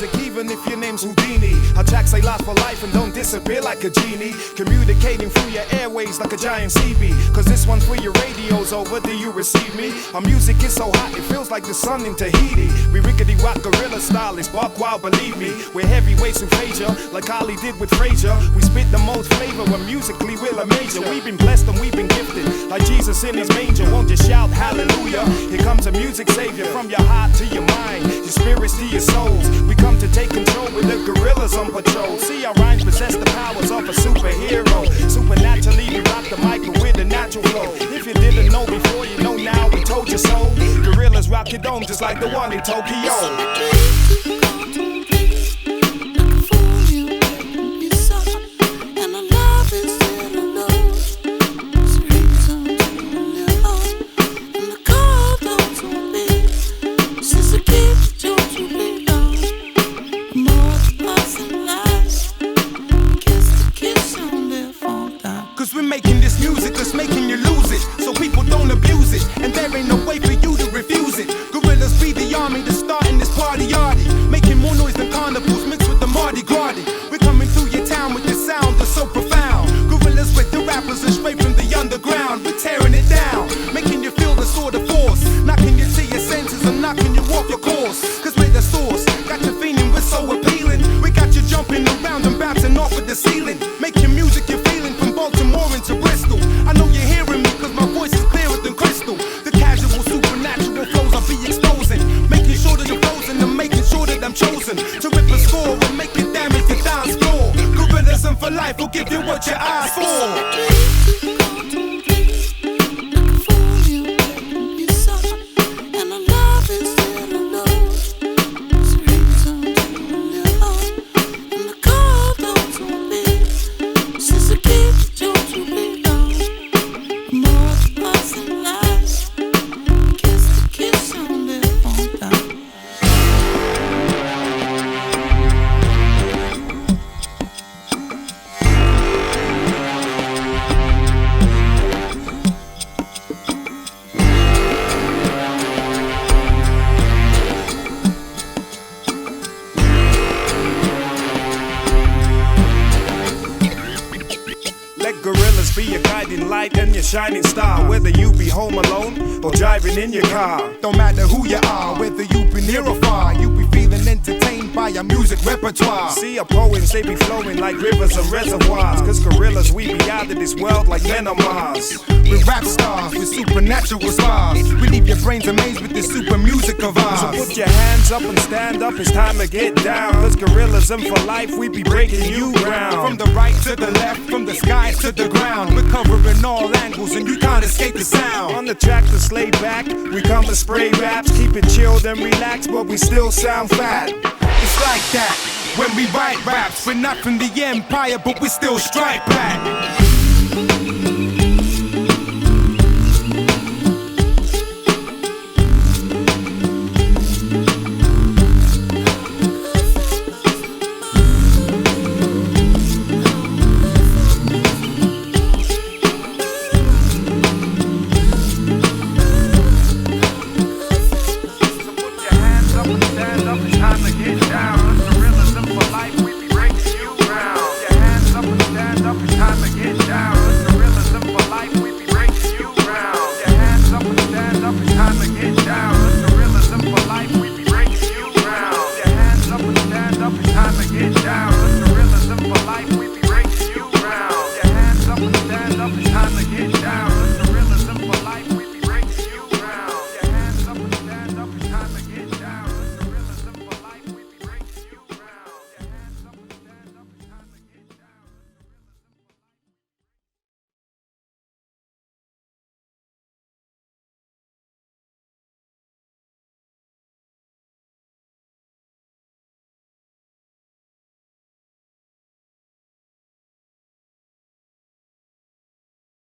music even if your name's Houdini. Our tracks they last for life and don't disappear like a genie. Communicating through your airways like a giant CB. Cause this one's for your radios, over, do you receive me? Our music is so hot, it feels like the sun in Tahiti. We rickety rock gorilla style, it's bark wild, believe me. We're heavyweights who phase ya, like Ali did with Frazier. We spit the most flavor when musically we're a major. We've been blessed and we've been gifted, like Jesus in his manger. Won't you shout hallelujah? Here comes a music savior, from your heart to your mind, your spirits to your souls. We come to take control with the gorillas on patrol. See, our rhymes possess the powers of a superhero. Supernaturally we rock the mic with a natural flow. If you didn't know before, you know now, we told you so. Gorillas rock your dome just like the one in Tokyo. Cause we're making this music that's making you lose it, so people don't abuse it, and there ain't no way for you to refuse it. Gorillas be the army that's starting this party yardy, making more noise than carnivals mixed with the Mardi Gras. We're coming through your town with this sound that's so profound. Gorillas with the rappers and straight from the underground. We're tearing it down, making you feel the sort of force, knocking you to your senses and knocking you off your course. Cause we're the source, got you feeling we're so appealing. We got you jumping around and bouncing off of the ceiling, making music you're feeling from Baltimore into Bristol. I know you're hearing me cause my voice is clearer than crystal. The casual supernatural flows I'll be exposing, making sure that you're frozen and making sure that I'm chosen to rip a score and make it damage the dance floor. Gorillism for life will give you what you ask for. Gorillas be your guiding light and your shining star, whether you be home alone or driving in your car. Don't matter who you are, whether you be near or far, you be feeling entertained by our music repertoire. See, our poems, they be flowing like rivers and reservoirs. Cause gorillas, we be out of this world like men on Mars. We're rap stars with supernatural stars. We leave your brains amazed with this super music of ours. So put your hands up and stand up, it's time to get down. Cause gorillism for life, we be breaking you ground. From the right to the left, from the sky to the ground, we're covering all angles and you can't escape the sound. On the track to lay back, we come to spray raps, keep it chilled and relaxed, but we still sound fat. It's like that when we write raps. We're not from the empire, but we still strike back.